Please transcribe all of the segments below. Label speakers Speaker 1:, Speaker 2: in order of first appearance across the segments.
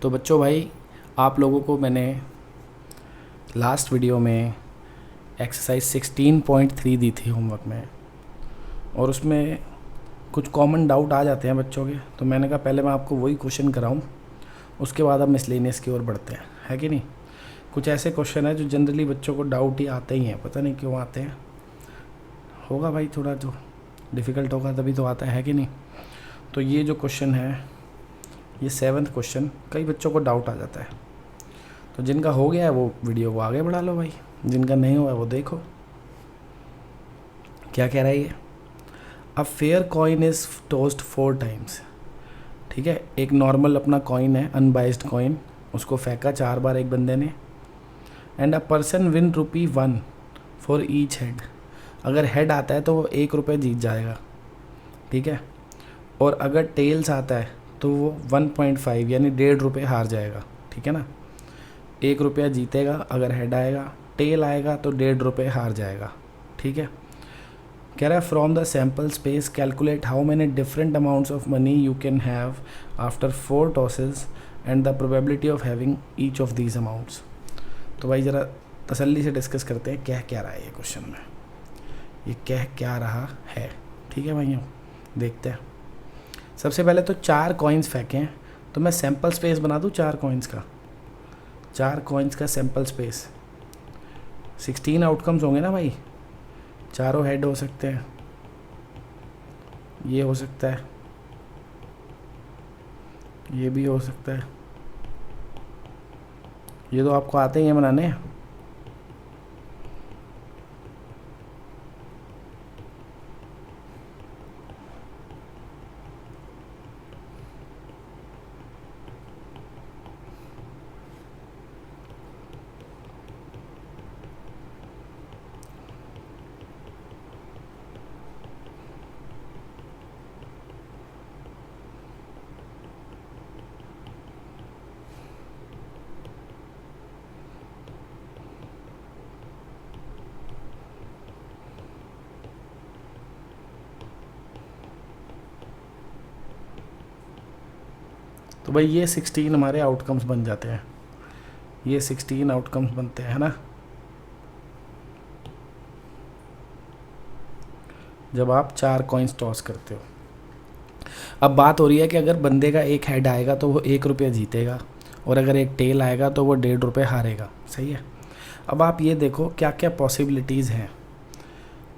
Speaker 1: तो बच्चों भाई, आप लोगों को मैंने लास्ट वीडियो में एक्सरसाइज 16.3 दी थी होमवर्क में, और उसमें कुछ कॉमन डाउट आ जाते हैं बच्चों के। तो मैंने कहा पहले मैं आपको वही क्वेश्चन कराऊं, उसके बाद अब मिसलेनियस की ओर बढ़ते हैं, है कि नहीं। कुछ ऐसे क्वेश्चन है जो जनरली बच्चों को डाउट ही आते ही हैं, पता नहीं क्यों आते हैं। होगा भाई, थोड़ा जो डिफ़िकल्ट होगा तभी तो आता है कि नहीं। तो ये जो क्वेश्चन है, ये 7th क्वेश्चन, कई बच्चों को डाउट आ जाता है। तो जिनका हो गया है वो वीडियो को आगे बढ़ा लो भाई, जिनका नहीं हुआ है वो देखो क्या कह रहा है ये। A fair coin is toast 4 times. ठीक है, एक नॉर्मल अपना कॉइन है, अनबाइस्ड कॉइन, उसको फेंका 4 बार एक बंदे ने। And a person win ₹1 for each head. अगर हेड आता है तो वो ₹1 जीत जाएगा, ठीक है। और अगर टेल्स आता है तो वो 1.5 यानी ₹1.5 हार जाएगा, ठीक है ना। ₹1 जीतेगा अगर हेड आएगा, टेल आएगा तो ₹1.5 हार जाएगा, ठीक है। कह रहा है from the sample space calculate how many different amounts of money you can have after 4 tosses and the probability of having each of these amounts. तो भाई ज़रा तसल्ली से डिस्कस करते हैं कह क्या रहा है ये क्वेश्चन में, ये कह क्या रहा है, ठीक है भाइयों। देखते हैं। सबसे पहले तो 4 कॉइन्स फेंके हैं, तो मैं सैम्पल स्पेस बना दूँ 4 कॉइन्स का। 4 कॉइन्स का सैम्पल स्पेस 16 आउटकम्स होंगे ना भाई। चारों हेड हो सकते हैं, ये हो सकता है, ये भी हो सकता है। ये तो आपको आते ही हैं बनाने। तो भाई ये 16 हमारे आउटकम्स बन जाते हैं, ये 16 आउटकम्स बनते हैं ना, जब आप 4 कॉइन्स टॉस करते हो। अब बात हो रही है कि अगर बंदे का एक हेड आएगा तो वो ₹1 जीतेगा, और अगर एक टेल आएगा तो वो ₹1.5 हारेगा, सही है। अब आप ये देखो क्या क्या पॉसिबिलिटीज़ हैं।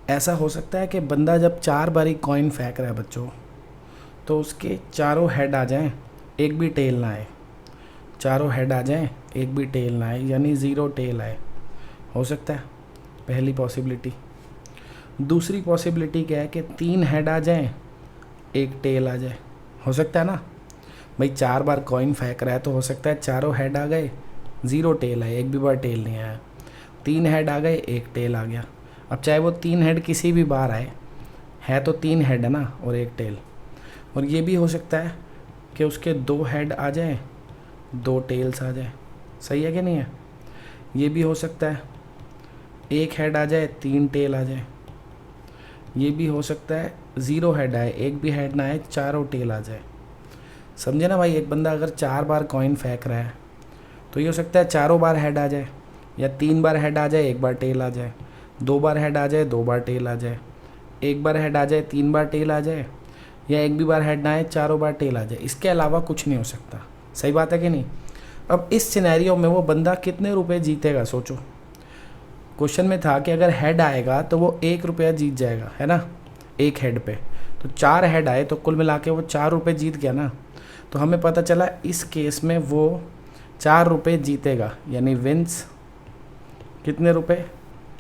Speaker 1: ऐसा हो सकता है कि बंदा जब 4 बारी कॉइन फेंक रहा है बच्चों, तो उसके चारों हेड आ जाएं, एक भी टेल ना आए। चारों हेड आ जाएं, एक भी टेल ना आए, यानी 0 टेल आए, हो सकता है, पहली पॉसिबिलिटी। दूसरी पॉसिबिलिटी क्या है कि 3 हेड आ जाएं, एक टेल आ जाए, हो सकता है ना भाई। 4 बार कॉइन फेंक रहा है तो हो सकता है चारों हेड आ गए, 0 टेल आए, एक भी बार टेल नहीं आया। 3 हेड आ गए, एक टेल आ गया। अब चाहे वो 3 हेड किसी भी बार आए, है तो 3 हेड है ना, और एक टेल। और ये भी हो सकता है कि उसके 2 हेड आ जाए, 2 टेल्स आ जाए, सही है कि नहीं है। ये भी हो सकता है एक हेड आ जाए, 3 टेल आ जाए। ये भी हो सकता है 0 हेड आए, एक भी हेड ना आए, चारों टेल आ जाए। समझे ना भाई। एक बंदा अगर 4 बार कॉइन फेंक रहा है तो ये हो सकता है चारों बार हेड आ जाए, या 3 बार हेड आ जाए, एक बार टेल आ जाए, 2 बार हेड आ जाए, 2 बार टेल आ जाए, एक बार हेड आ जाए, 3 बार टेल आ जाए, या एक भी बार हेड ना आए, चारों बार टेल आ जाए। इसके अलावा कुछ नहीं हो सकता, सही बात है कि नहीं। अब इस सिनेरियो में वो बंदा कितने रुपए जीतेगा सोचो। क्वेश्चन में था कि अगर हेड आएगा तो वो ₹1 जीत जाएगा, है ना, एक हेड पे। तो 4 हेड आए तो कुल मिला के वो ₹4 जीत गया ना। तो हमें पता चला इस केस में वो ₹4 जीतेगा, यानी विंस कितने रुपए,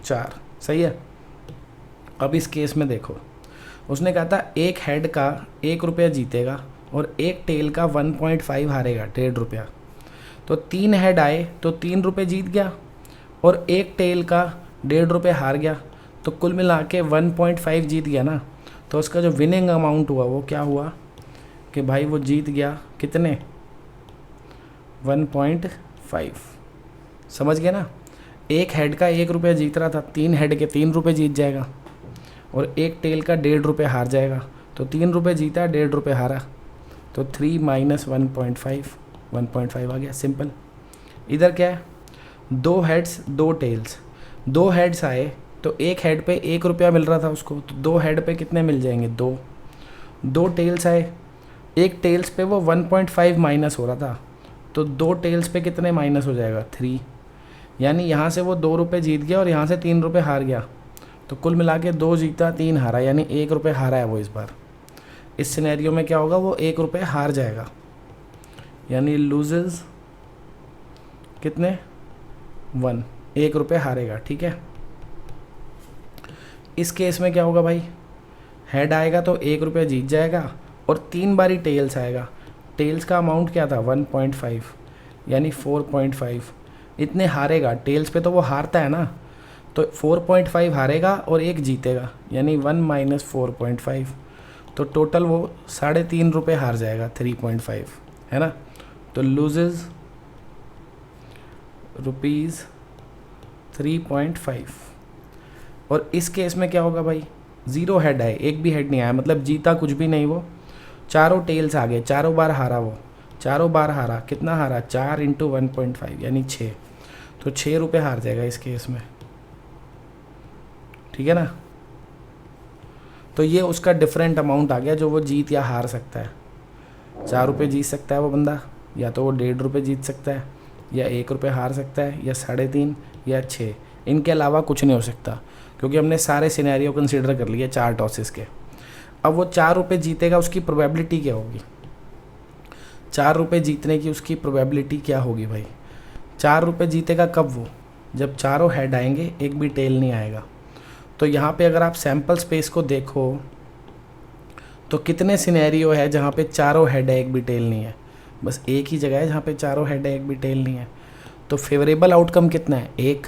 Speaker 1: 4, सही है। अब इस केस में देखो, उसने कहा था एक हेड का ₹1 जीतेगा और एक टेल का 1.5 हारेगा, ₹1.5। तो 3 हेड आए तो ₹3 जीत गया, और एक टेल का ₹1.5 हार गया, तो कुल मिला के 1.5 जीत गया ना। तो उसका जो विनिंग अमाउंट हुआ वो क्या हुआ कि भाई वो जीत गया कितने, 1.5। समझ गए ना। एक हेड का ₹1 जीत रहा था, 3 हेड के ₹3 जीत जाएगा, और एक टेल का ₹1.5 हार जाएगा। तो ₹3 जीता, ₹1.5 हारा, तो 3 - 1.5 1.5 आ गया, सिंपल। इधर क्या है, 2 हेड्स 2 टेल्स, 2 हेड्स आए तो एक हेड पे 1 रुपया मिल रहा था उसको, तो 2 हेड पे कितने मिल जाएंगे, 2। 2 टेल्स आए, एक टेल्स पे वो 1.5 माइनस हो रहा था, तो 2 टेल्स पे कितने माइनस हो जाएगा, 3। यानी यहाँ से वो 2 रुपये जीत गया और यहाँ से 3 रुपये हार गया, तो कुल मिला के 2 जीता 3 हारा, यानी 1 रुपये हारा है वो इस बार। इस सिनेरियो में क्या होगा, वो 1 रुपये हार जाएगा, यानी लूजेज कितने, 1, 1 रुपये हारेगा, ठीक है। इस केस में क्या होगा भाई, हेड आएगा तो 1 रुपया जीत जाएगा और 3 बारी टेल्स आएगा। टेल्स का अमाउंट क्या था, 1.5, यानी 4.5 इतने हारेगा। टेल्स पे तो वो हारता है ना, तो 4.5 हारेगा और 1 जीतेगा, यानी 1 माइनस 4.5, तो टोटल वो 3.5 रुपये हार जाएगा, 3.5 है ना। तो लूजेज ₹3.5। और इस केस में क्या होगा भाई, 0 हेड है, एक भी हेड नहीं आया, मतलब जीता कुछ भी नहीं वो, चारों टेल्स आ गए, चारों बार हारा वो, चारों बार हारा, कितना हारा, 4 इंटू 1.5 यानी 6, तो 6 रुपये हार जाएगा इस केस में, ठीक है ना। तो ये उसका डिफरेंट अमाउंट आ गया जो वो जीत या हार सकता है। 4 रुपये जीत सकता है वो बंदा, या तो वो 1.5 रुपये जीत सकता है, या 1 रुपये हार सकता है, या 3.5 या 6, इनके अलावा कुछ नहीं हो सकता, क्योंकि हमने सारे सिनेरियो कंसीडर कर लिए 4 टॉसेस के। अब वो 4 रुपये जीतेगा, उसकी प्रोबेबिलिटी क्या होगी, 4 रुपये जीतने की उसकी प्रोबेबिलिटी क्या होगी भाई। 4 रुपये जीतेगा कब वो, जब चारों हेड आएंगे, एक भी टेल नहीं आएगा। तो यहाँ पे अगर आप सैम्पल स्पेस को देखो तो कितने सिनेरियो है जहाँ पे चारों हेड है, एक भी टेल नहीं है, बस एक ही जगह है जहाँ पे चारों हेड है, एक भी टेल नहीं है। तो फेवरेबल आउटकम कितना है, 1,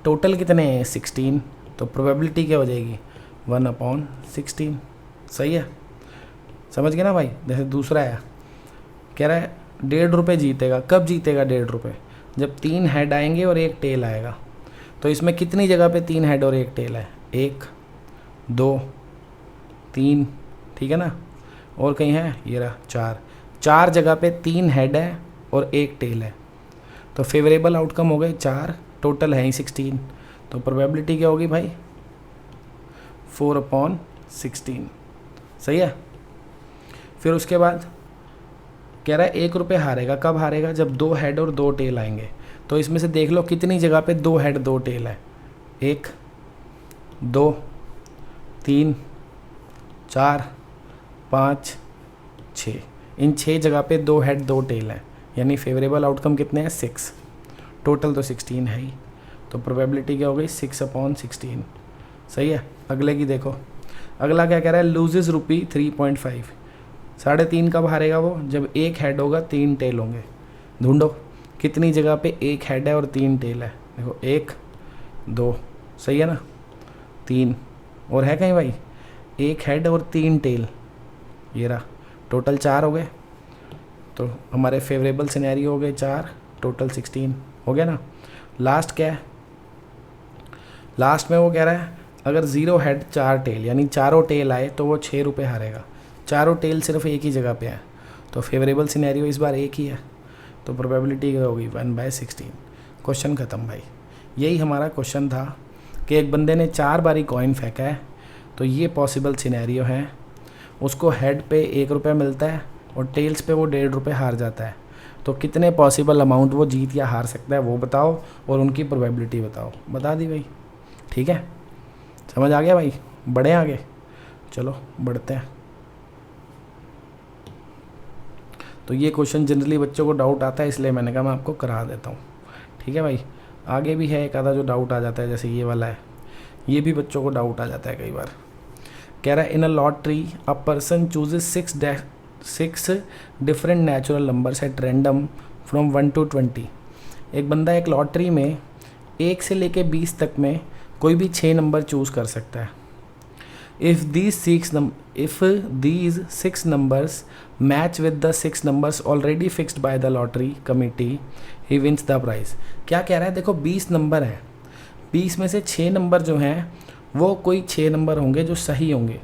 Speaker 1: टोटल कितने हैं, 16, तो प्रोबेबिलिटी क्या हो जाएगी, 1/16। सही है, समझ गए ना भाई। जैसे दूसरा है, कह रहा है 1.5 रुपये जीतेगा, कब जीतेगा 1.5 रुपये, जब 3 हेड आएंगे और 1 टेल आएगा। तो इसमें कितनी जगह पे 3 हेड और 1 टेल है, 1 2 3, ठीक है ना, और कहीं है, ये रहा 4 जगह पे 3 हेड है और 1 टेल है, तो फेवरेबल आउटकम हो गए 4, टोटल है ही 16, तो प्रोबेबिलिटी क्या होगी भाई, 4/16। सही है। फिर उसके बाद कह रहा है 1 रुपये हारेगा, कब हारेगा, जब 2 हेड और 2 टेल आएंगे। तो इसमें से देख लो कितनी जगह पे 2 हेड 2 टेल है, 1 2 3 4 5 6, इन 6 जगह पे 2 हेड 2 टेल है, यानी फेवरेबल आउटकम कितने हैं, 6, टोटल तो 16 है ही, तो प्रोबेबिलिटी क्या हो गई, 6/16। सही है। अगले की देखो, अगला क्या कह रहा है, लूजेज ₹3.5, 3.5 कब हारेगा वो, जब 1 हेड होगा 3 टेल होंगे। ढूंढो कितनी जगह पे 1 हेड है और 3 टेल है, देखो 1 2, सही है ना, 3 और है कहीं भाई, 1 हेड और 3 टेल, ये रहा, टोटल 4 हो गए। तो हमारे फेवरेबल सिनेरियो हो गए 4, टोटल 16 हो गया ना। लास्ट क्या है, लास्ट में वो कह रहा है अगर 0 हेड 4 टेल यानी चारों टेल आए तो वो 6 रुपये हारेगा, चारों टेल सिर्फ एक ही जगह पे है, तो फेवरेबल सिनेरियो इस बार एक ही है, तो प्रोबेबिलिटी क्या होगी, 1/16। क्वेश्चन ख़त्म भाई। यही हमारा क्वेश्चन था कि एक बंदे ने 4 बारी कॉइन फेंका है, तो ये पॉसिबल सिनेरियो है, उसको हेड पे 1 रुपया मिलता है और टेल्स पे वो 1.5 रुपये हार जाता है, तो कितने पॉसिबल अमाउंट वो जीत या हार सकता है वो बताओ और उनकी प्रोबेबिलिटी बताओ। बता दी भाई, ठीक है, समझ आ गया भाई, बढ़े आगे, चलो बढ़ते हैं। तो ये क्वेश्चन जनरली बच्चों को डाउट आता है, इसलिए मैंने कहा मैं आपको करा देता हूँ, ठीक है भाई। आगे भी है एक आधा जो डाउट आ जाता है, जैसे ये वाला है, ये भी बच्चों को डाउट आ जाता है कई बार। कह रहा है in a lottery a person chooses 6 different natural numbers at random from 1 to 20। एक बंदा एक लॉटरी में 1 से लेके 20 तक में कोई भी 6 नंबर चूज़ कर सकता है। If these 6 numbers match with the 6 numbers already fixed by the lottery committee, he wins the prize। क्या कह रहा है, देखो 20 नंबर है, 20 में से 6 नंबर जो हैं वो कोई 6 नंबर होंगे जो सही होंगे,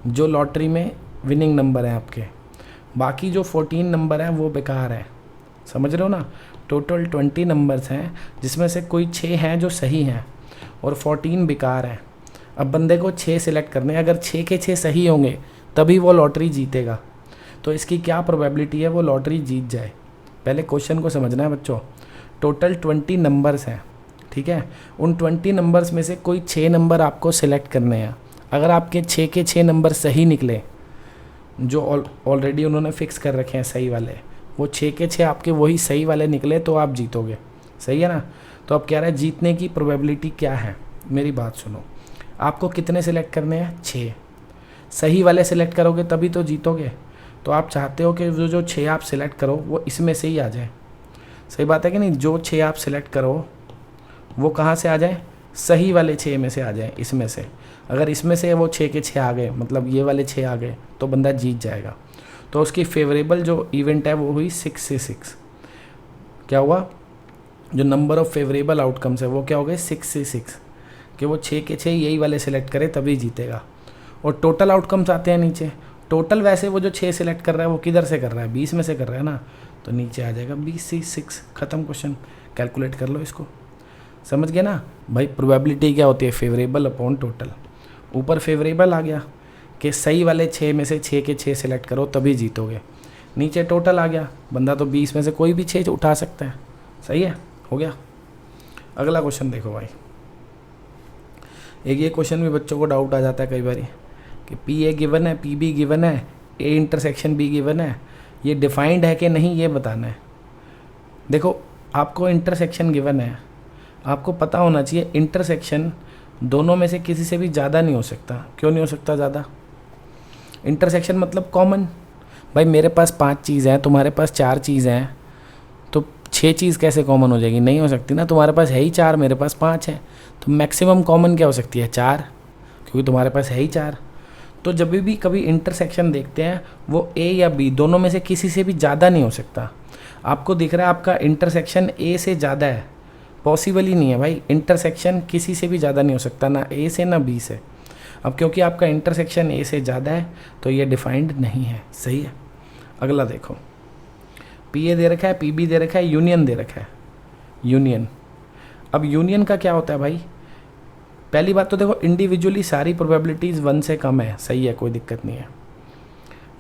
Speaker 1: जो लॉटरी में विनिंग नंबर हैं आपके, बाकी जो 14 नंबर हैं वो बेकार हैं, समझ रहे हो ना। टोटल 20 नंबर्स हैं जिसमें से कोई 6 हैं जो सही हैं और 14 बेकार हैं। अब बंदे को 6 सिलेक्ट करने हैं, अगर 6 के 6 सही होंगे तभी वो लॉटरी जीतेगा। तो इसकी क्या प्रोबेबिलिटी है वो लॉटरी जीत जाए। पहले क्वेश्चन को समझना है बच्चों। टोटल 20 नंबर्स हैं, ठीक है। उन 20 नंबर्स में से कोई 6 नंबर आपको सिलेक्ट करने हैं। अगर आपके 6 के 6 नंबर सही निकले, जो ऑलरेडी उन्होंने फिक्स कर रखे हैं सही वाले, वो 6 के 6 आपके वही सही वाले निकले तो आप जीतोगे। सही है ना। तो अब कह रहा है जीतने की प्रोबेबिलिटी क्या है। मेरी बात सुनो, आपको कितने सिलेक्ट करने हैं? 6 सही वाले सिलेक्ट करोगे तभी तो जीतोगे। तो आप चाहते हो कि जो 6 आप सिलेक्ट करो वो इसमें से ही आ जाए। सही बात है कि नहीं। जो 6 आप सिलेक्ट करो वो कहाँ से आ जाए? सही वाले 6 में से आ जाए, इसमें से। अगर इसमें से वो 6 के 6 आ गए, मतलब ये वाले 6 आ गए, तो बंदा जीत जाएगा। तो उसकी फेवरेबल जो इवेंट है वो हुई 6 से 6। क्या हुआ? जो नंबर ऑफ फेवरेबल आउटकम्स है वो क्या हो गए? 6 से 6, कि वो 6 के 6 यही वाले सिलेक्ट करे तभी जीतेगा। और टोटल आउटकम्स आते हैं नीचे। टोटल वैसे वो जो 6 सिलेक्ट कर रहा है वो किधर से कर रहा है? 20 में से कर रहा है ना, तो नीचे आ जाएगा 20 से 6। ख़त्म क्वेश्चन। कैलकुलेट कर लो इसको। समझ गए ना भाई। प्रोबेबिलिटी क्या होती है? Favourable upon total. ऊपर फेवरेबल आ गया कि सही वाले 6 में से 6 के 6 सिलेक्ट करो तभी जीतोगे। नीचे टोटल आ गया, बंदा तो 20 में से कोई भी 6 उठा सकता है। सही है, हो गया। अगला क्वेश्चन देखो भाई। एक ये क्वेश्चन भी बच्चों को डाउट आ जाता है कई बार कि पी ए गिवन है, पी बी गिवन है, ए इंटरसेक्शन बी गिवन है, ये डिफाइंड है कि नहीं ये बताना है। देखो आपको इंटरसेक्शन गिवन है, आपको पता होना चाहिए इंटरसेक्शन दोनों में से किसी से भी ज़्यादा नहीं हो सकता। क्यों नहीं हो सकता ज़्यादा? इंटरसेक्शन मतलब कॉमन। भाई मेरे पास 5 चीज़ हैं, तुम्हारे पास 4 चीज़ हैं, तो 6 चीज़ कैसे कॉमन हो जाएगी? नहीं हो सकती ना। तुम्हारे पास है ही 4, मेरे पास 5 है, तो मैक्सिमम कॉमन क्या हो सकती है? 4, क्योंकि तुम्हारे पास है ही 4। तो जब भी कभी इंटरसेक्शन देखते हैं वो ए या बी दोनों में से किसी से भी ज़्यादा नहीं हो सकता। आपको दिख रहा है आपका इंटरसेक्शन ए से ज़्यादा है, पॉसिबल ही नहीं है भाई। इंटरसेक्शन किसी से भी ज़्यादा नहीं हो सकता, ना ए से ना बी से। अब क्योंकि आपका इंटरसेक्शन ए से ज़्यादा है तो ये डिफाइंड नहीं है। सही है। अगला देखो, पी ए दे रखा है, पी बी दे रखा है, यूनियन दे रखा है। यूनियन, अब यूनियन का क्या होता है भाई? पहली बात तो देखो इंडिविजुअली सारी प्रोबेबिलिटीज़ 1 से कम है। सही है, कोई दिक्कत नहीं है।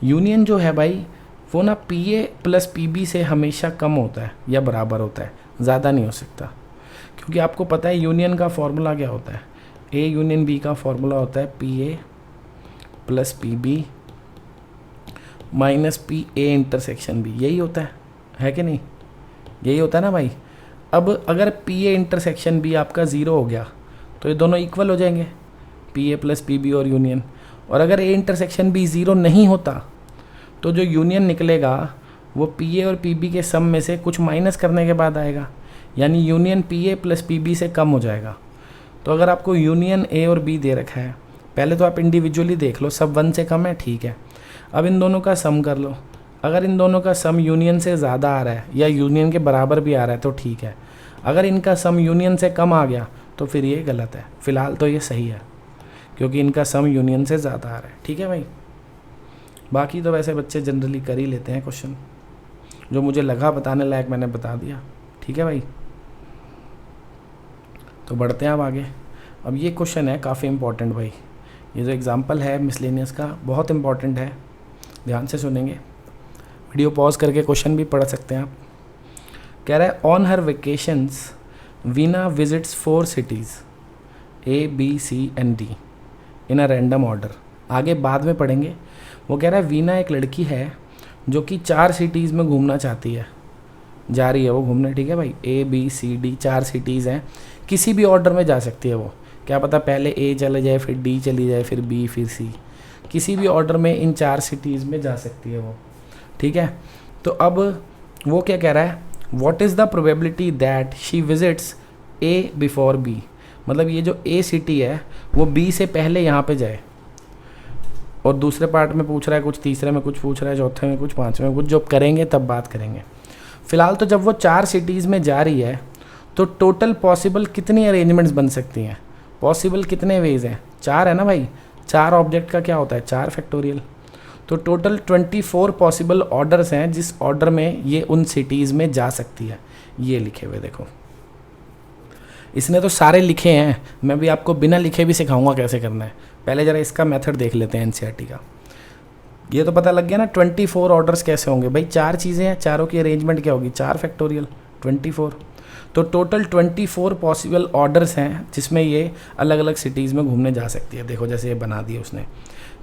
Speaker 1: यूनियन जो है भाई वो ना P A plus P B से हमेशा कम होता है या बराबर होता है, ज़्यादा नहीं हो सकता। क्योंकि आपको पता है यूनियन का फॉर्मूला क्या होता है? ए यूनियन बी का फॉर्मूला होता है P A plus P B minus P A intersection B. यही होता है कि नहीं? यही होता है ना भाई। अब अगर पी ए इंटरसेक्शन बी आपका 0 हो गया तो ये दोनों इक्वल हो जाएंगे, P A plus P B और यूनियन। और अगर ए इंटरसेक्शन बी 0 नहीं होता तो जो यूनियन निकलेगा वो पी ए और पी बी के सम में से कुछ माइनस करने के बाद आएगा, यानी union P A plus P B से कम हो जाएगा। तो अगर आपको यूनियन ए और बी दे रखा है, पहले तो आप इंडिविजुअली देख लो, सब 1 से कम है, ठीक है। अब इन दोनों का सम कर लो। अगर इन दोनों का सम यूनियन से ज़्यादा आ रहा है या यूनियन के बराबर भी आ रहा है तो ठीक है। अगर इनका सम यूनियन से कम आ गया तो फिर ये गलत है। फ़िलहाल तो ये सही है क्योंकि इनका सम यूनियन से ज़्यादा आ रहा है। ठीक है भाई। बाकी तो वैसे बच्चे जनरली कर ही लेते हैं क्वेश्चन, जो मुझे लगा बताने लायक मैंने बता दिया। ठीक है भाई। तो बढ़ते हैं अब आगे। अब ये क्वेश्चन है काफ़ी इंपॉर्टेंट भाई। ये जो एग्जांपल है मिसलेनियस का बहुत इंपॉर्टेंट है, ध्यान से सुनेंगे। वीडियो पॉज करके क्वेश्चन भी पढ़ सकते हैं आप। कह रहा है on her vacations Veena visits 4 cities A B C and D in a random order. आगे बाद में पढ़ेंगे। वो कह रहा है वीना एक लड़की है जो कि 4 cities में घूमना चाहती है, जा रही है वो घूमने। ठीक है भाई। A B C D 4 cities हैं, किसी भी ऑर्डर में जा सकती है वो। क्या पता पहले A चले जाए, फिर D चली जाए, फिर B, फिर C, किसी भी ऑर्डर में इन 4 cities में जा सकती है वो। ठीक है। तो अब वो क्या कह रहा है, what is the probability that she visits A before B। मतलब ये जो A सिटी है वो B से पहले यहाँ पे जाए। और दूसरे पार्ट में पूछ रहा है कुछ, तीसरे में कुछ पूछ रहा है, चौथे में कुछ, पाँचवें में कुछ। जब करेंगे तब बात करेंगे। फ़िलहाल तो जब वो 4 cities में जा रही है तो टोटल पॉसिबल कितनी अरेंजमेंट्स बन सकती हैं? पॉसिबल कितने वेज हैं? 4 है ना भाई। 4 ऑब्जेक्ट का क्या होता है? 4 फैक्टोरियल। तो टोटल 24 पॉसिबल ऑर्डर्स हैं जिस ऑर्डर में ये उन सिटीज़ में जा सकती है। ये लिखे हुए देखो, इसने तो सारे लिखे हैं, मैं भी आपको बिना लिखे भी सिखाऊंगा कैसे करना है। पहले ज़रा इसका मेथड देख लेते हैं एनसीईआरटी का। ये तो पता लग गया ना 24 ऑर्डर्स कैसे होंगे भाई। 4 चीज़ें हैं, चारों की अरेंजमेंट क्या होगी, 4 फैक्टोरियल 24। तो टोटल 24 पॉसिबल ऑर्डर्स हैं जिसमें ये अलग अलग सिटीज़ में घूमने जा सकती है। देखो जैसे ये बना दिया उसने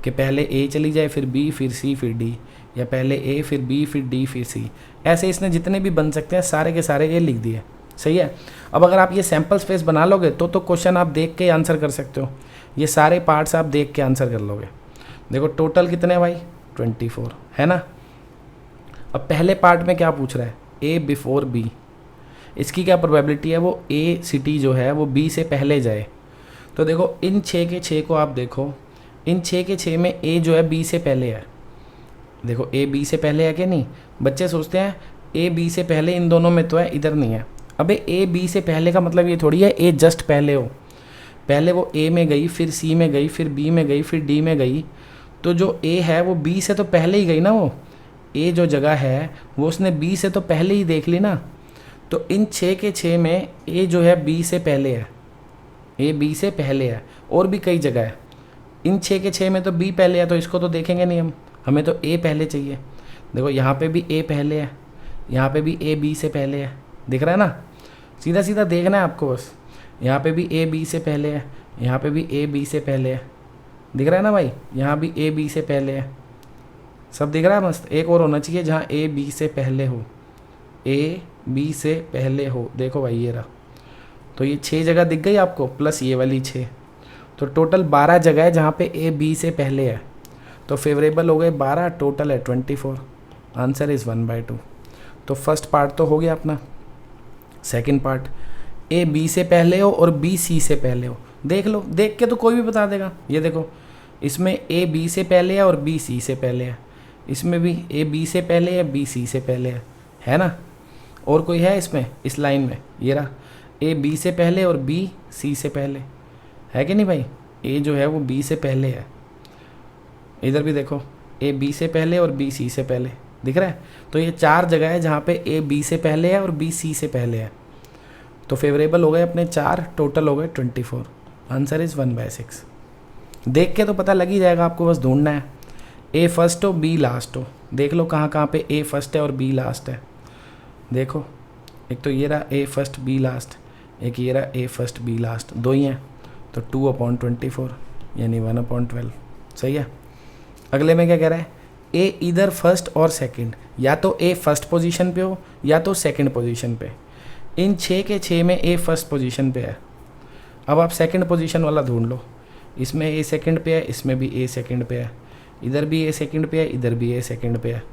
Speaker 1: कि पहले ए चली जाए, फिर बी, फिर सी, फिर डी, या पहले ए फिर बी फिर डी फिर सी, ऐसे इसने जितने भी बन सकते हैं सारे के सारे ये लिख दिए। सही है। अब अगर आप ये सैम्पल स्पेस बना लोगे तो क्वेश्चन आप देख के आंसर कर सकते हो। ये सारे पार्ट्स आप देख के आंसर कर लोगे। देखो टोटल कितने भाई 24 है ना। अब पहले पार्ट में क्या पूछ रहा है, ए बिफोर बी, इसकी क्या प्रोबेबिलिटी है वो ए सिटी जो है वो बी से पहले जाए। तो देखो इन 6 के 6 को आप देखो, इन 6 के 6 में ए जो है बी से पहले है। देखो ए बी से पहले है कि नहीं। बच्चे सोचते हैं ए बी से पहले इन दोनों में तो है, इधर नहीं है। अबे ए बी से पहले का मतलब ये थोड़ी है ए जस्ट पहले हो। पहले वो ए में गई, फिर सी में गई, फिर बी में गई, फिर डी में गई। तो जो ए है वो बी से तो पहले ही गई ना। वो ए जो जगह है वो उसने बी से तो पहले ही देख ली ना। तो इन 6 के 6 में ए जो है बी से पहले है, ए बी से पहले है। और भी कई जगह है, इन 6 के 6 में तो बी पहले है, तो इसको तो देखेंगे नहीं हम, हमें तो ए पहले चाहिए। देखो यहाँ पे भी ए पहले है, यहाँ पे भी ए बी से पहले है, दिख रहा है ना। सीधा सीधा देखना है आपको बस। यहाँ पे भी ए बी से पहले है, यहाँ पे भी ए बी से पहले है, दिख रहा है ना भाई। यहाँ भी ए बी से पहले है, सब दिख रहा है मस्त। एक और होना चाहिए जहाँ ए बी से पहले हो, ए बी से पहले हो। देखो भाई ये रहा। तो ये 6 जगह दिख गई आपको, प्लस ये वाली 6। तो टोटल 12 जगह है जहाँ पे ए बी से पहले है। तो फेवरेबल हो गए 12, टोटल है 24। Answer is 1/2। तो फर्स्ट पार्ट तो हो गया अपना। सेकंड पार्ट, ए बी से पहले हो और बी सी से पहले हो। देख लो, देख के तो कोई भी बता देगा। ये देखो इसमें ए बी से पहले है और बी सी से पहले है, इसमें भी ए बी से पहले है, बी सी से पहले है ना। और कोई है इसमें, इस लाइन में ये रहा, ए बी से पहले और बी सी से पहले है कि नहीं भाई। ए जो है वो बी से पहले है। इधर भी देखो ए बी से पहले और बी सी से पहले, दिख रहा है। तो ये 4 जगह है जहाँ पे ए बी से पहले है और बी सी से पहले है। तो फेवरेबल हो गए अपने 4, टोटल हो गए 24। Answer is 1/6। देख के तो पता लग ही जाएगा, आपको बस ढूंढना है। ए फर्स्ट हो बी लास्ट हो, देख लो कहाँ कहाँ पे ए फर्स्ट है और बी लास्ट है। देखो एक तो ये रहा ए फर्स्ट बी लास्ट, एक ये रहा ए फर्स्ट बी लास्ट, 2 ही हैं। तो 2/24 यानी 1/12। सही है। अगले में क्या कह रहा है, ए इधर फर्स्ट और सेकंड, या तो ए फर्स्ट पोजीशन पे हो या तो सेकंड पोजीशन पे। इन 6 के 6 में ए फर्स्ट पोजीशन पे है। अब आप सेकंड पोजीशन वाला ढूंढ लो। इसमें ए सेकंड पे है, इसमें भी ए सेकंड पे है, इधर भी ए सेकंड पे है, इधर भी ए सेकंड पे है,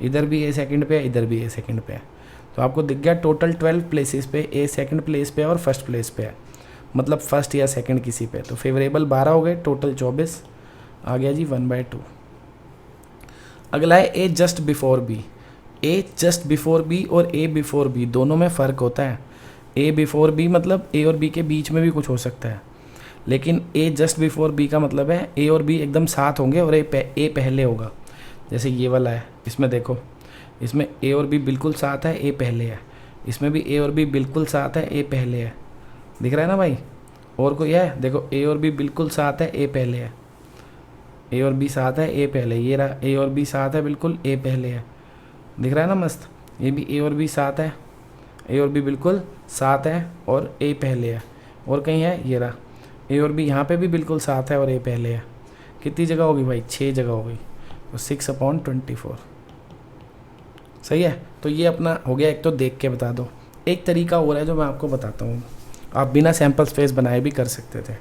Speaker 1: इधर भी ए सेकंड पे है, इधर भी ए सेकंड पे है। तो आपको दिख गया टोटल 12 प्लेसेस पे ए सेकंड प्लेस पे और फर्स्ट प्लेस पे है, मतलब फर्स्ट या सेकंड किसी पे। तो फेवरेबल 12 हो गए, टोटल 24 आ गया जी 1/2। अगला है ए जस्ट बिफोर बी। ए जस्ट बिफोर बी और ए बिफोर बी दोनों में फ़र्क होता है। ए बिफोर बी मतलब ए और बी के बीच में भी कुछ हो सकता है, लेकिन ए जस्ट बिफोर बी का मतलब है ए और बी एकदम साथ होंगे और ए पहले होगा। जैसे ये वाला है, इसमें देखो, इसमें ए और बी बिल्कुल साथ है, ए पहले है। इसमें भी ए और बी बिल्कुल साथ है, ए पहले है। दिख रहा है ना भाई। और कोई है, देखो ए और बी बिल्कुल साथ है, ए पहले है। ए और बी साथ है, ए पहले। ये रहा ए और बी साथ है बिल्कुल, ए पहले है। दिख रहा है ना मस्त। ये भी ए और बी साथ है, ए और बी बिल्कुल साथ है और ए पहले है। और कहीं है, ये रहा ए और बी यहाँ पे भी बिल्कुल साथ है और ए पहले है। कितनी जगह होगी भाई, 6 जगह हो गई। तो 6/24। सही है। तो ये अपना हो गया। एक तो देख के बता दो। एक तरीका और है जो मैं आपको बताता हूँ, आप बिना सैम्पल स्पेस बनाए भी कर सकते थे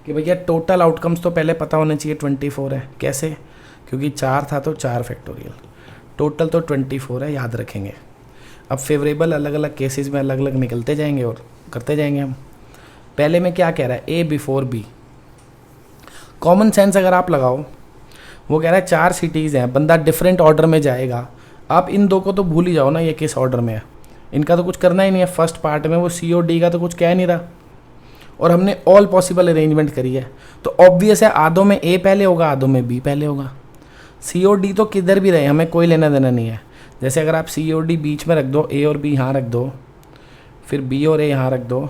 Speaker 1: कि भैया टोटल आउटकम्स तो पहले पता होने चाहिए 24 है। कैसे, क्योंकि 4 था तो 4 फैक्टोरियल, टोटल तो 24 है, याद रखेंगे। अब फेवरेबल अलग अलग केसेस में अलग अलग निकलते जाएंगे और करते जाएंगे हम। पहले में क्या कह रहा है, ए बिफोर बी। कॉमन सेंस अगर आप लगाओ, वो कह रहा है 4 सिटीज़ हैं, बंदा डिफरेंट ऑर्डर में जाएगा। आप इन 2 को तो भूल ही जाओ ना, ये किस ऑर्डर में है, इनका तो कुछ करना ही नहीं है। फर्स्ट पार्ट में वो सी और डी का तो कुछ कह नहीं रहा, और हमने ऑल पॉसिबल अरेंजमेंट करी है, तो ऑब्वियस है आधों में ए पहले होगा, आधों में बी पहले होगा। सी और डी तो किधर भी रहे, हमें कोई लेना देना नहीं है। जैसे अगर आप सी और डी बीच में रख दो, ए और बी यहाँ रख दो, फिर बी और ए यहाँ रख दो,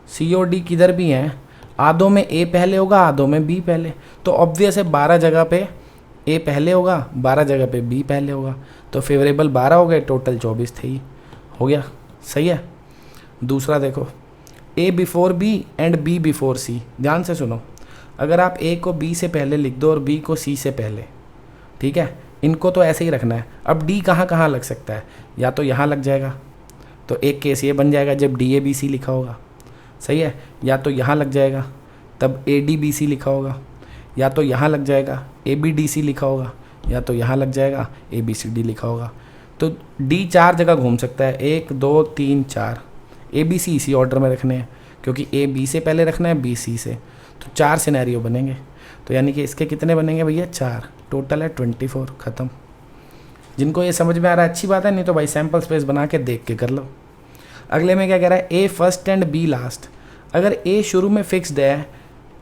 Speaker 1: सी और डी किधर भी हैं, आधों में ए पहले होगा, आधों में बी पहले। तो ऑब्वियस है 12 जगह पे ए पहले होगा, 12 जगह पे बी पहले होगा, तो फेवरेबल 12 हो गए, टोटल 24 थे ही, हो गया। सही है। दूसरा देखो, A before B and B before C. ध्यान से सुनो, अगर आप ए को बी से पहले लिख दो और बी को सी से पहले, ठीक है, इनको तो ऐसे ही रखना है। अब डी कहाँ कहाँ लग सकता है, या तो यहाँ लग जाएगा, तो एक केस ये बन जाएगा जब डी ए बी सी लिखा होगा, सही है, या तो यहाँ लग जाएगा तब ए डी बी सी लिखा होगा, या तो यहाँ लग जाएगा ए बी डी सी लिखा होगा, या तो यहाँ लग जाएगा ए बी सी डी लिखा होगा। तो डी 4 जगह घूम सकता है, 1 2 3 4। ए बी सी इसी ऑर्डर में रखने हैं, क्योंकि ए बी से पहले रखना है, बी सी से, तो 4 सिनेरियो बनेंगे। तो यानी कि इसके कितने बनेंगे भैया, 4, टोटल है 24, ख़त्म। जिनको ये समझ में आ रहा है अच्छी बात है, नहीं तो भाई सैम्पल स्पेस बना के देख के कर लो। अगले में क्या कह रहा है, ए फर्स्ट एंड बी लास्ट। अगर ए शुरू में फिक्स्ड है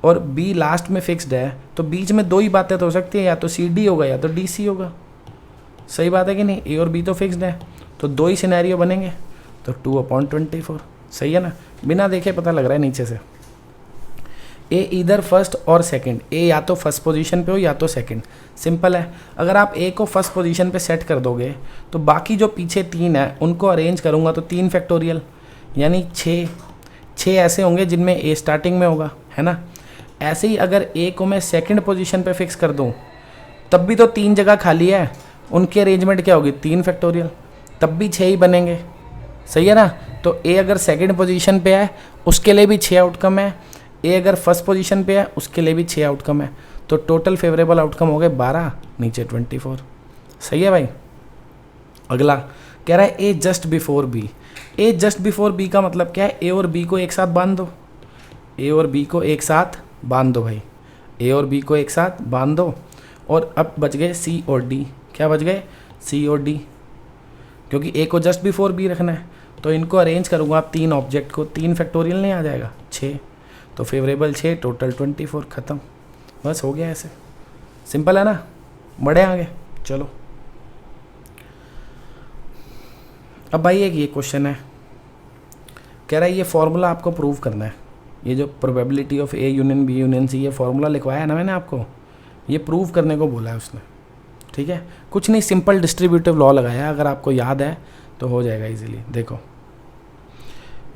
Speaker 1: और बी लास्ट में फिक्स्ड है, तो बीच में 2 ही बातें तो हो सकती है, या तो सी डी होगा या तो डी सी होगा। सही बात है कि नहीं, ए और बी तो फिक्स्ड है, तो 2 ही सिनेरियो बनेंगे, तो 2/24। सही है ना, बिना देखे पता लग रहा है नीचे से। ए इधर फर्स्ट और सेकंड, ए या तो फर्स्ट पोजीशन पे हो या तो सेकंड, सिंपल है। अगर आप ए को फर्स्ट पोजीशन पे सेट कर दोगे, तो बाकी जो पीछे 3 है उनको अरेंज करूँगा तो 3 फैक्टोरियल, यानी 6 ऐसे होंगे जिनमें ए स्टार्टिंग में होगा, है ना। ऐसे ही अगर ए को मैं सेकंड पोजीशन पे फिक्स कर दूँ, तब भी तो 3 जगह खाली है, उनकी अरेंजमेंट क्या होगी, 3 फैक्टोरियल, तब भी 6 ही बनेंगे। सही है ना। तो ए अगर सेकंड पोजीशन पे है उसके लिए भी 6 आउटकम है, ए अगर फर्स्ट पोजीशन पे है उसके लिए भी 6 आउटकम है, तो टोटल फेवरेबल आउटकम हो गए 12, नीचे 24। सही है भाई। अगला कह रहा है ए जस्ट बिफोर बी। ए जस्ट बिफोर बी का मतलब क्या है, ए और बी को एक साथ बांध दो, ए और बी को एक साथ बांध दो भाई, ए और बी को एक साथ बांध दो, और अब बच गए सी और डी। क्या बच गए, सी और डी, क्योंकि ए को जस्ट बिफोर बी रखना है, तो इनको अरेंज करूँगा आप 3 ऑब्जेक्ट को, 3 फैक्टोरियल नहीं आ जाएगा, 6, तो फेवरेबल 6, टोटल 24, ख़त्म। बस हो गया, ऐसे सिंपल है ना। बढ़े आगे, चलो। अब भाई एक ये क्वेश्चन है, कह रहा है ये फॉर्मूला आपको प्रूव करना है, ये जो probability of A union B union C, ये फॉर्मूला लिखवाया है ना मैंने आपको, ये प्रूव करने को बोला है उसने। ठीक है, कुछ नहीं, सिंपल डिस्ट्रीब्यूटिव लॉ लगाया है, अगर आपको याद है तो हो जाएगा इजीली। देखो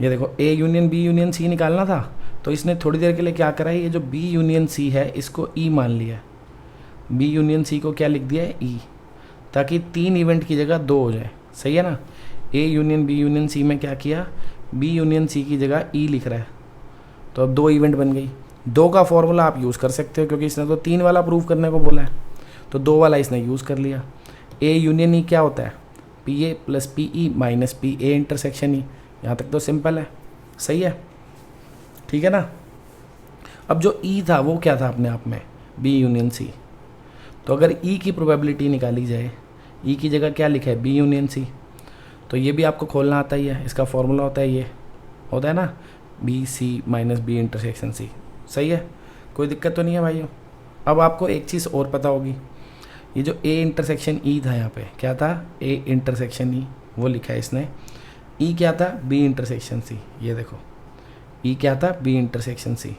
Speaker 1: ये देखो, A union B union C निकालना था, तो इसने थोड़ी देर के लिए क्या करा है, ये जो बी यूनियन सी है इसको ई मान लिया, बी यूनियन सी को क्या लिख दिया है, ई, ताकि 3 इवेंट की जगह 2 हो जाए। सही है ना। A union B union C में क्या किया, बी यूनियन सी की जगह ई लिख रहा है, तो अब 2 इवेंट बन गई। 2 का फॉर्मूला आप यूज़ कर सकते हो, क्योंकि इसने तो 3 वाला प्रूव करने को बोला है, तो 2 वाला इसने यूज़ कर लिया। ए यूनियन ई क्या होता है, P A plus P E minus P A intersection E. यहाँ तक तो सिंपल है, सही है, ठीक है ना। अब जो ई था वो क्या था अपने आप में, बी यूनियन सी, तो अगर ई की प्रोबेबिलिटी निकाली जाए, ई की जगह क्या लिखा है, बी यूनियन सी, तो ये भी आपको खोलना आता ही है, इसका फॉर्मूला होता है, ये होता है ना, B C minus B intersection C. सही है, कोई दिक्कत तो नहीं है भाइयों। अब आपको एक चीज़ और पता होगी, ये जो ए इंटरसेक्शन ई था, यहाँ पे क्या था, ए इंटरसेक्शन ई, वो लिखा है इसने। ई क्या था, बी इंटरसेक्शन सी, ये देखो, ई क्या था, बी इंटरसेक्शन सी।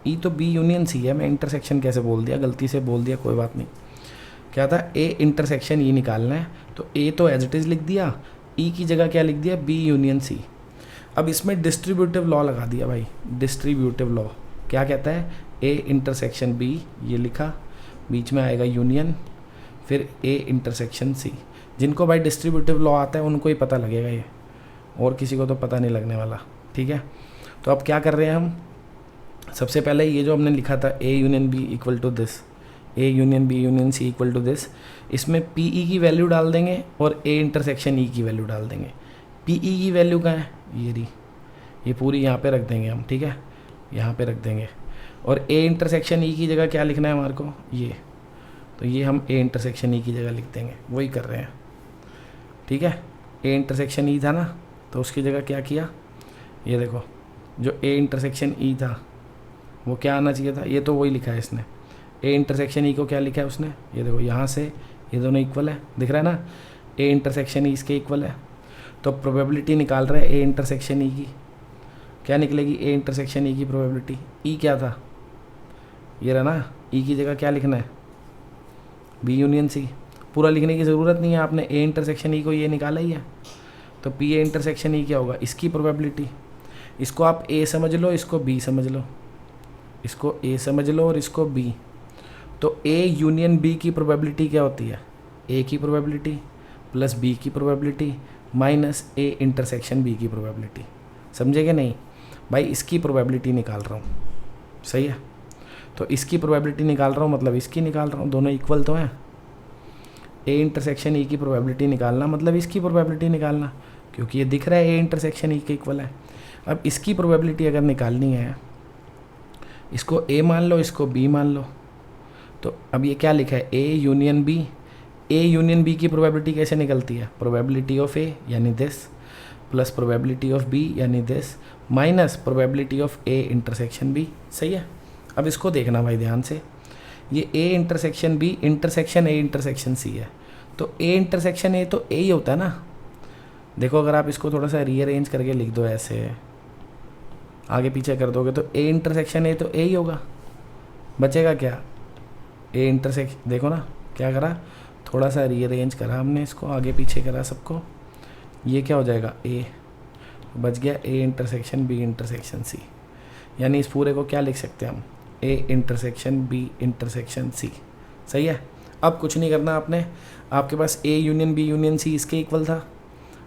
Speaker 1: ई तो बी यूनियन सी है, मैं इंटरसेक्शन कैसे बोल दिया, गलती से बोल दिया, कोई बात नहीं। क्या था, ए इंटरसेक्शन ई निकालना है, तो ए तो एज इट इज़ लिख दिया, ई की जगह क्या लिख दिया, बी यूनियन सी। अब इसमें डिस्ट्रीब्यूटिव लॉ लगा दिया भाई, डिस्ट्रीब्यूटिव लॉ क्या कहता है, ए इंटरसेक्शन बी, ये लिखा, बीच में आएगा यूनियन, फिर ए इंटरसेक्शन सी। जिनको भाई डिस्ट्रीब्यूटिव लॉ आता है उनको ही पता लगेगा ये, और किसी को तो पता नहीं लगने वाला। ठीक है, तो अब क्या कर रहे हैं हम, सबसे पहले ये जो हमने लिखा था A union B equal to this, A union B union C equal to this, इसमें पी ई की वैल्यू डाल देंगे और ए इंटरसेक्शन ई की वैल्यू डाल देंगे। पी ई की वैल्यू कहाँ है, ये रही, ये पूरी यहाँ पे रख देंगे हम, ठीक है, यहाँ पे रख देंगे। और ए इंटरसेक्शन ई की जगह क्या लिखना है हमारे को, ये, तो ये हम ए इंटरसेक्शन ई की जगह लिख देंगे, वही कर रहे हैं। ठीक है, ए इंटरसेक्शन ई था ना, तो उसकी जगह क्या किया, ये देखो, जो ए इंटरसेक्शन ई था वो क्या आना चाहिए था, ये तो वही लिखा है इसने। ए इंटरसेक्शन ई को क्या लिखा है उसने, ये देखो यहाँ से ये दोनों इक्वल है, दिख रहा है ना, ए इंटरसेक्शन ई इसके इक्वल है। तो प्रोबेबिलिटी निकाल रहा है ए इंटरसेक्शन ई की, क्या निकलेगी, ए इंटरसेक्शन ई की प्रोबेबिलिटी। ई क्या था, ये रहा ना, ई की जगह क्या लिखना है, बी यूनियन सी। पूरा लिखने की ज़रूरत नहीं है, आपने ए इंटरसेक्शन ई को ये निकाला ही है। तो पी ए इंटरसेक्शन ई क्या होगा, इसकी प्रोबेबिलिटी। इसको आप ए समझ लो, इसको बी समझ लो, इसको ए समझ लो और इसको बी। तो ए यूनियन बी की प्रोबेबिलिटी क्या होती है, ए की प्रोबेबिलिटी प्लस बी की probability minus A intersection B की प्रोबेबिलिटी। समझे कि नहीं भाई, इसकी प्रोबेबिलिटी निकाल रहा हूँ, सही है। तो इसकी प्रोबेबिलिटी निकाल रहा हूँ मतलब इसकी निकाल रहा हूँ, दोनों इक्वल तो हैं। ए इंटरसेक्शन ई की प्रोबेबिलिटी निकालना मतलब इसकी प्रोबेबिलिटी निकालना, क्योंकि ये दिख रहा है ए इंटरसेक्शन ई के इक्वल है। अब इसकी प्रोबेबिलिटी अगर निकालनी है, इसको ए मान लो, इसको बी मान लो। तो अब ये क्या लिखा है, A union B. A union B की प्रोबेबिलिटी कैसे निकलती है, प्रोबेबिलिटी ऑफ ए यानी this plus probability of B यानी this minus probability of A intersection B. सही है। अब इसको देखना भाई ध्यान से, ये A intersection B intersection A intersection C है। तो ए इंटरसेक्शन ए तो ए ही होता है ना। देखो अगर आप इसको थोड़ा सा रीअरेंज करके लिख दो, ऐसे आगे पीछे कर दोगे तो ए इंटरसेक्शन ए तो ए ही होगा। बचेगा क्या, ए इंटरसेक्शन, देखो ना क्या करा, थोड़ा सा रीअरेंज करा हमने, इसको आगे पीछे करा सबको, ये क्या हो जाएगा ए, बच गया A intersection B intersection C. यानी इस पूरे को क्या लिख सकते हैं हम, A intersection B intersection C. सही है। अब कुछ नहीं करना आपने, आपके पास A union B union C इसके इक्वल था,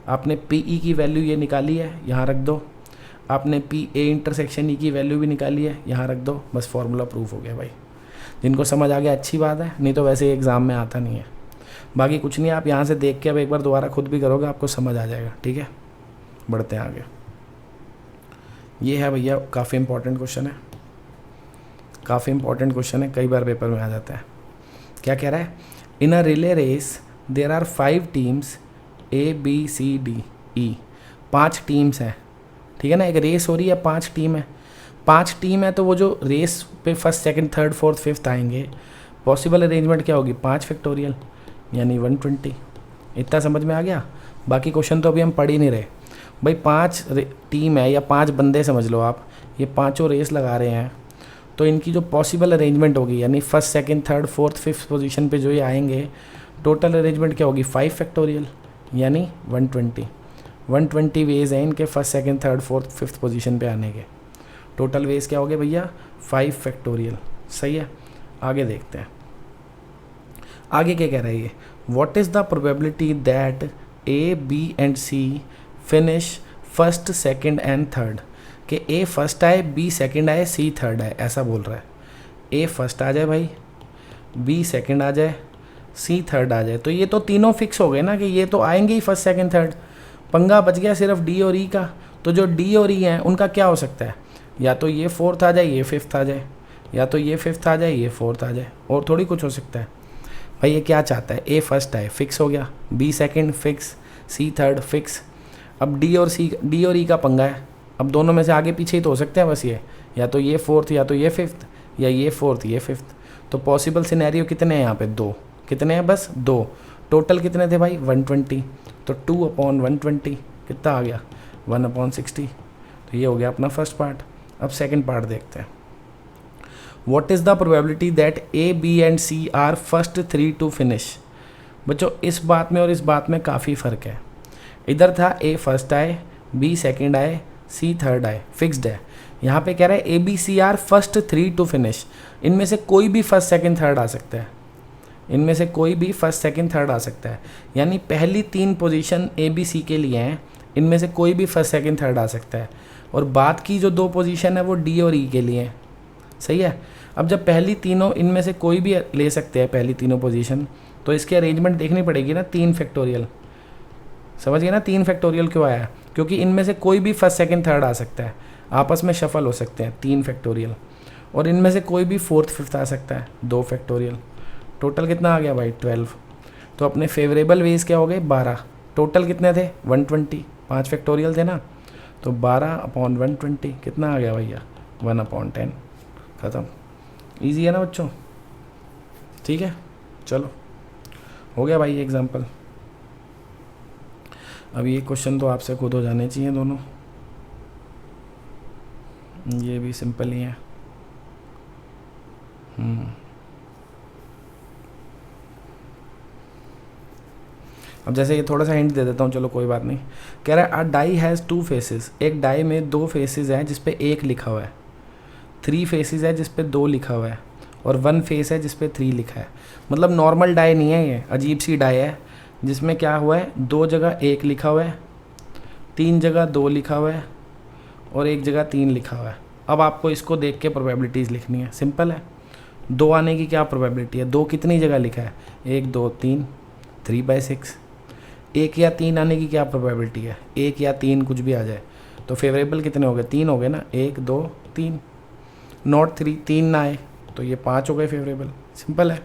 Speaker 1: आपने पी ई की वैल्यू ये निकाली है, यहाँ रख दो। आपने पी ए इंटरसेक्शन ई की वैल्यू भी निकाली है, यहाँ रख दो। बस फॉर्मूला प्रूफ हो गया भाई। जिनको समझ आ गया अच्छी बात है, नहीं तो वैसे एग्ज़ाम में आता नहीं है। बाकी कुछ नहीं, आप यहाँ से देख के अब एक बार दोबारा खुद भी करोगे, आपको समझ आ जाएगा। ठीक है, बढ़ते हैं आगे। ये है भैया काफ़ी इंपॉर्टेंट क्वेश्चन है, काफ़ी इंपॉर्टेंट क्वेश्चन है, कई बार पेपर में आ जाता है। क्या कह रहा है, in a relay race there are 5 teams A B C D E. 5 teams हैं, ठीक है ना, एक रेस हो रही है, 5 टीम है। 5 टीम है तो वो जो रेस पे first second third fourth fifth आएंगे, पॉसिबल अरेंजमेंट क्या होगी, 5 फैक्टोरियल यानी 120। इतना समझ में आ गया। बाकी क्वेश्चन तो अभी हम पढ़ ही नहीं रहे भाई। 5 टीम है या 5 बंदे समझ लो आप, ये पाँचों रेस लगा रहे हैं, तो इनकी जो पॉसिबल अरेंजमेंट होगी यानी first second third fourth fifth position पे जो ये आएंगे, टोटल अरेंजमेंट क्या होगी, 5 फैक्टोरियल यानी 120। 120 वेज हैं इनके first second third fourth fifth position पे आने के। टोटल वेज क्या हो गए भैया, 5 फैक्टोरियल। सही है। आगे देखते हैं, आगे क्या कह रहा है ये, what is the probability that A B and C finish first second and third. कि ए फर्स्ट आए, बी सेकंड आए, सी थर्ड आए, ऐसा बोल रहा है। ए फर्स्ट आ जाए भाई, बी सेकंड आ जाए, सी थर्ड आ जाए। तो ये तो तीनों फिक्स हो गए ना कि ये तो आएंगे ही फर्स्ट सेकंड थर्ड। पंगा बच गया सिर्फ डी और ई का। तो जो डी और ई हैं उनका क्या हो सकता है, या तो ये फोर्थ आ जाए, ये फिफ्थ आ जाए, या तो ये फिफ्थ आ जाए, ये फोर्थ आ जाए, और थोड़ी कुछ हो सकता है। भाई ये क्या चाहता है, ए फर्स्ट आए, फिक्स हो गया, बी सेकंड फिक्स, सी थर्ड फिक्स। अब डी और ई का पंगा है। अब दोनों में से आगे पीछे ही तो हो सकते हैं बस ये, या तो ये फोर्थ या तो ये फिफ्थ, या ये फोर्थ ये फिफ्थ। तो पॉसिबल सिनेरियो कितने हैं यहाँ पे, 2। कितने हैं, बस 2। टोटल कितने थे भाई, 120। तो 2/120 कितना आ गया, 1/60। तो ये हो गया अपना फर्स्ट पार्ट। अब सेकंड पार्ट देखते हैं, what is the probability that A B and C are first 3 to finish. बच्चों इस बात में और इस बात में काफ़ी फ़र्क है। इधर था ए फर्स्ट आए, बी सेकंड आए, सी थर्ड आए, फिक्स्ड है। यहाँ पे कह रहा है A B C are first 3 to finish. इनमें से कोई भी फर्स्ट सेकंड थर्ड आ सकता है, इनमें से कोई भी फर्स्ट सेकंड थर्ड आ सकता है। यानी पहली 3 पोजीशन ए बी सी के लिए हैं, इनमें से कोई भी फर्स्ट सेकंड थर्ड आ सकता है, और बाद की जो 2 पोजीशन है वो डी और ई के लिए हैं। सही है। अब जब पहली तीनों इनमें से कोई भी ले सकते हैं पहली तीनों पोजीशन, तो इसकी अरेंजमेंट देखनी पड़ेगी ना, 3 फैक्टोरियल। समझ गए ना, 3 फैक्टोरियल क्यों आया, क्योंकि इनमें से कोई भी फर्स्ट सेकंड थर्ड आ सकता है, आपस में शफल हो सकते हैं, 3 फैक्टोरियल। और इनमें से कोई भी फोर्थ फिफ्थ आ सकता है, 2 फैक्टोरियल। टोटल कितना आ गया भाई, 12। तो अपने फेवरेबल वेज क्या हो गए, 12। टोटल कितने थे, 120, 5 फैक्टोरियल थे ना। तो 12/120 कितना आ गया भैया, 1/10, ख़त्म। ईजी है ना बच्चों, ठीक है। चलो हो गया भाई एग्जाम्पल। अब ये क्वेश्चन तो आपसे खुद हो जाने चाहिए दोनों, ये भी सिंपल ही है। अब जैसे ये थोड़ा सा हिंट दे देता हूँ, चलो कोई बात नहीं। कह रहा है अ डाई हैज़ 2 फेसेस, एक डाई में 2 फेसेस हैं जिस पे 1 लिखा हुआ है, 3 फेसेस है जिस पे 2 लिखा हुआ है, और 1 फेस है जिस पे 3 लिखा है। मतलब नॉर्मल डाई नहीं है, ये अजीब सी डाई है जिसमें क्या हुआ है, 2 जगह 1 लिखा हुआ है, 3 जगह 2 लिखा हुआ है, और 1 जगह 3 लिखा हुआ है। अब आपको इसको देख के प्रोबेबिलिटीज़ लिखनी है, सिंपल है। 2 आने की क्या प्रोबेबिलिटी है, 2 कितनी जगह लिखा है, 1 2 3, 3/6। 1 या 3 आने की क्या प्रोबेबिलिटी है, 1 या 3 कुछ भी आ जाए, तो फेवरेबल कितने हो गए, 3 हो गए ना, 1 2 3। नॉट 3, 3 ना आए तो ये 5 हो गए फेवरेबल, सिंपल है।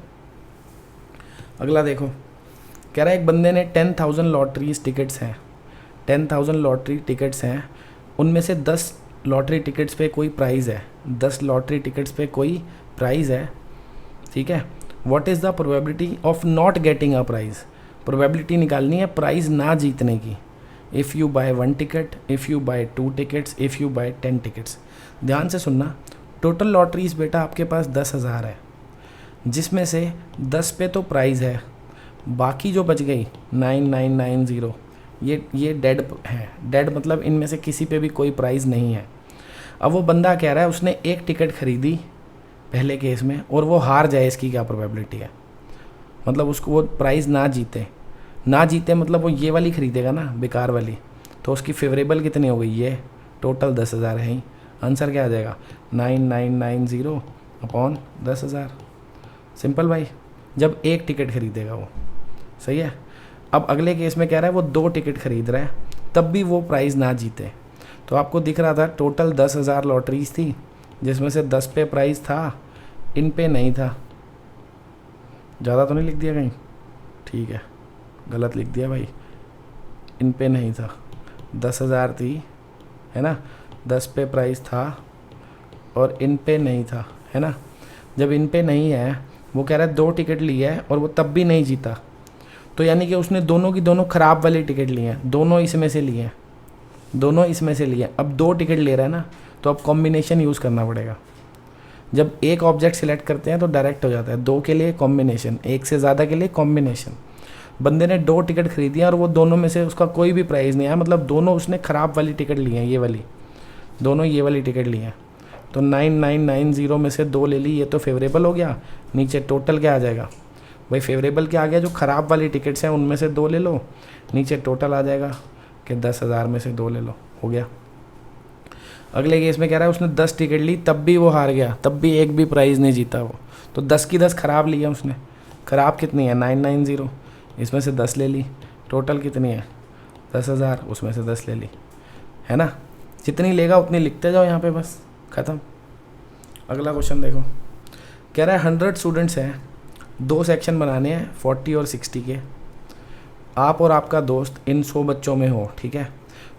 Speaker 1: अगला देखो, कह रहा है एक बंदे ने 10,000 लॉटरीज टिकट्स हैं, 10,000 लॉटरी टिकट्स हैं, उनमें से 10 लॉटरी टिकट्स पे कोई प्राइज़ है, 10 लॉटरी टिकट्स पे कोई प्राइज़ है, ठीक है। What is the probability of not getting a prize, प्रोबेबिलिटी निकालनी है प्राइज़ ना जीतने की। If you buy 1 ticket, if you buy 2 tickets, if you buy 10 tickets. ध्यान से सुनना, टोटल लॉटरीज बेटा आपके पास 10,000 है, जिसमें से 10 पे तो प्राइज़ है, बाकी जो बच गई 9990 ये डेड है। डेड मतलब इनमें से किसी पे भी कोई प्राइज़ नहीं है। अब वो बंदा कह रहा है उसने 1 टिकट खरीदी पहले केस में और वो हार जाए, इसकी क्या प्रोबेबिलिटी है, मतलब उसको वो प्राइज़ ना जीते, ना जीते मतलब वो ये वाली खरीदेगा ना बेकार वाली, तो उसकी फेवरेबल कितनी हो गई, ये टोटल 10,000 है ही। आंसर क्या आ जाएगा, 9990/10,000। सिंपल भाई, जब 1 टिकट खरीदेगा वो, सही है। अब अगले केस में कह रहा है वो 2 टिकट खरीद रहा है, तब भी वो प्राइज़ ना जीते। तो आपको दिख रहा था टोटल 10,000 लॉटरीज थी, जिसमें से 10 पे प्राइज़ था, इन पे नहीं था। ज़्यादा तो नहीं लिख दिया कहीं, ठीक है, गलत लिख दिया भाई, इन पे नहीं था। 10,000 थी, है ना, 10 पे प्राइस था और इन पे नहीं था, है ना। जब इन पे नहीं है, वो कह रहा है 2 टिकट लिए है और वो तब भी नहीं जीता, तो यानी कि उसने दोनों की दोनों ख़राब वाली टिकट लिए हैं, दोनों इसमें से लिए हैं, दोनों इसमें से लिए। अब 2 टिकट ले रहा है ना, तो अब कॉम्बिनेशन यूज़ करना पड़ेगा। जब एक ऑब्जेक्ट सिलेक्ट करते हैं तो डायरेक्ट हो जाता है, 2 के लिए कॉम्बिनेशन, 1 से ज़्यादा के लिए कॉम्बिनेशन। बंदे ने 2 टिकट खरीदी और वो दोनों में से उसका कोई भी प्राइस नहीं आया, मतलब दोनों उसने ख़राब वाली टिकट ली है, ये वाली, दोनों ये वाली टिकट ली हैं। तो 9990 में से 2 ले ली, ये तो फेवरेबल हो गया। नीचे टोटल क्या आ जाएगा भाई, फेवरेबल क्या आ गया, जो ख़राब वाली टिकट्स हैं उनमें से 2 ले लो, नीचे टोटल आ जाएगा कि 10,000 में से 2 ले लो, हो गया। अगले केस में कह रहा है उसने 10 टिकट ली, तब भी वो हार गया, तब भी एक भी प्राइज़ नहीं जीता वो, तो 10 की 10 ख़राब ली है उसने। ख़राब कितनी है, 990, इसमें से 10 ले ली, टोटल कितनी है 10,000, उसमें से 10 ले ली, है ना। जितनी लेगा उतनी लिखते जाओ यहाँ पे, बस ख़त्म। अगला क्वेश्चन देखो, कह रहा है 100 स्टूडेंट्स हैं, 2 सेक्शन बनाने हैं 40 और 60 के, आप और आपका दोस्त इन 100 बच्चों में हो, ठीक है।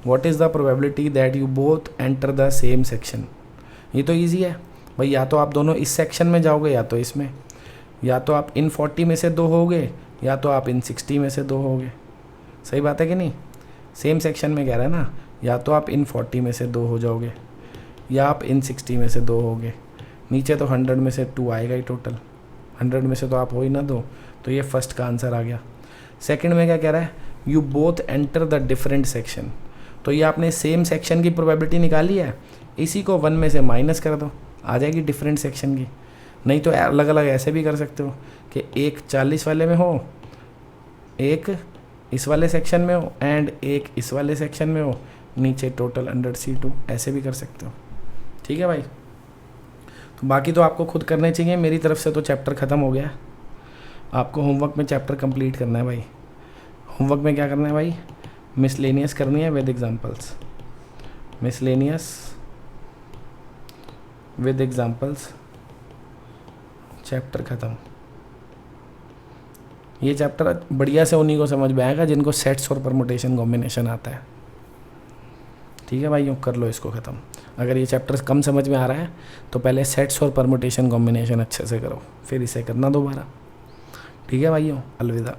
Speaker 1: What is the probability that you both enter the same section. ये तो ईजी है भाई, या तो आप दोनों इस सेक्शन में जाओगे या तो इसमें, या तो आप इन 40 में से 2 होगे या तो आप इन 60 में से 2 होगे। सही बात है कि नहीं, सेम सेक्शन में कह रहा है ना, या तो आप इन 40 में से 2 हो जाओगे या आप इन 60 में से 2 होगे। नीचे तो 100 में से 2 आएगा ही टोटल, 100 में से तो आप हो ही ना 2, तो ये फर्स्ट का आंसर आ गया। सेकंड में क्या कह रहा है, you both enter the different section, तो ये आपने सेम सेक्शन की प्रोबेबिलिटी निकाली है, इसी को 1 में से माइनस कर दो, आ जाएगी डिफरेंट सेक्शन की। नहीं तो अलग अलग ऐसे भी कर सकते हो कि एक 40 वाले में हो, एक इस वाले सेक्शन में हो एंड एक इस वाले सेक्शन में हो, नीचे टोटल अंडर C2, ऐसे भी कर सकते हो, ठीक है भाई। तो बाकी तो आपको खुद करने चाहिए, मेरी तरफ से तो चैप्टर ख़त्म हो गया। आपको होमवर्क में चैप्टर कंप्लीट करना है भाई। होमवर्क में क्या करना है भाई, मिसलेनियस करनी है with examples, miscellaneous with examples, chapter ख़त्म। ये चैप्टर बढ़िया से उन्हीं को समझ में आएगा जिनको सेट्स और परमुटेशन कॉम्बिनेशन आता है, ठीक। ठीक है भाइयों, कर लो इसको ख़त्म। अगर ये चैप्टर कम समझ में आ रहा है तो पहले सेट्स और परमुटेशन कॉम्बिनेशन अच्छे से करो, फिर इसे करना दोबारा। ठीक है भाइयों, अलविदा।